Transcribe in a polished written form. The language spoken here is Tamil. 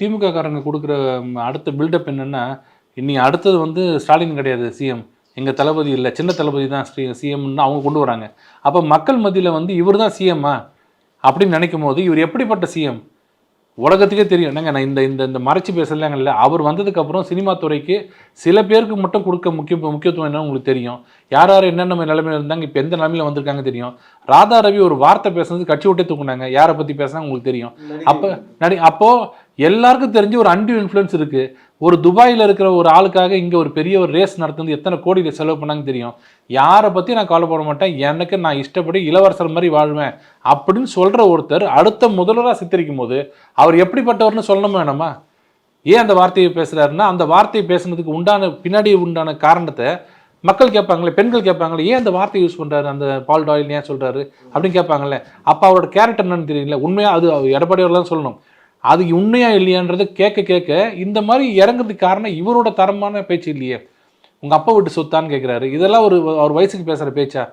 திமுக காரங்க குடுக்குற அடுத்த பில்டப் என்னன்னா, இனி அடுத்தது வந்து ஸ்டாலின் கிடையாது சிஎம். எங்க தளபதி இல்ல. சின்ன தளபதி தான் சிஎம்ன்னு அவங்க கொண்டு வராங்க. அப்ப மக்கள் மத்தியில வந்து இவர் தான் சிஎம்மா? அப்படின்னு நினைக்கும்போது, இவர் எப்படிப்பட்ட சிஎம்? உலகத்துக்கே தெரியும். என்னங்க நான் இந்த இந்த இந்த மறைச்சு பேசலங்கல்ல. அவர் வந்ததுக்கப்புறம் சினிமா துறைக்கு சில பேருக்கு மட்டும் குடுக்க முக்கியத்துவம் என்னன்னு உங்களுக்கு தெரியும். யார் யார் என்னென்ன நிலைமையில இருந்தாங்க, இப்ப எந்த நிலைமையில வந்திருக்காங்க தெரியும். ராதா ரவி ஒரு வார்த்தை பேசுனது கட்சி விட்டே தூக்குனாங்க. யார பத்தி பேசுனாங்க உங்களுக்கு தெரியும். அப்போ எல்லாருக்கும் தெரிஞ்ச ஒரு அன்டியூ இன்ஃப்ளூயன்ஸ் இருக்கு. ஒரு துபாயில இருக்கிற ஒரு ஆளுக்காக இங்க ஒரு பெரிய ஒரு ரேஸ் நடத்துனது எத்தனை கோடியில செலவு பண்ணாங்கன்னு தெரியும். யாரை பத்தி நான் கவலைப்பட மாட்டேன். எனக்கு நான் இஷ்டப்படி இளவரசர் மாதிரி வாழ்வேன் அப்படின்னு சொல்ற ஒருத்தர் அடுத்த முதல்வரா சித்தரிக்கும் போது அவர் எப்படிப்பட்டவர்னு சொல்லணுமா வேணாமா? ஏன் அந்த வார்த்தையை பேசுறாருன்னா, அந்த வார்த்தையை பேசுனதுக்கு பின்னாடி உண்டான காரணத்தை மக்கள் கேட்பாங்களே, பெண்கள் கேட்பாங்களே, ஏன் அந்த வார்த்தையை யூஸ் பண்றாரு, அந்த பால் டாயில் ஏன் சொல்றாரு அப்படின்னு கேட்பாங்கல்ல. அப்ப அவரோட கேரக்டர் என்னன்னு தெரியல. உண்மையா அது எடப்பாடி அவர்கள் தான் சொல்லணும். அது உண்மையா இல்லையான்றதை கேட்க கேட்க இந்த மாதிரி இறங்குறதுக்கு காரணம் இவரோட தரமான பேச்சு இல்லையே. உங்க அப்பா வீட்டு சொத்தான்னு கேட்கிறாரு. இதெல்லாம் ஒரு அவர் வயசுக்கு பேசுற பேச்சா?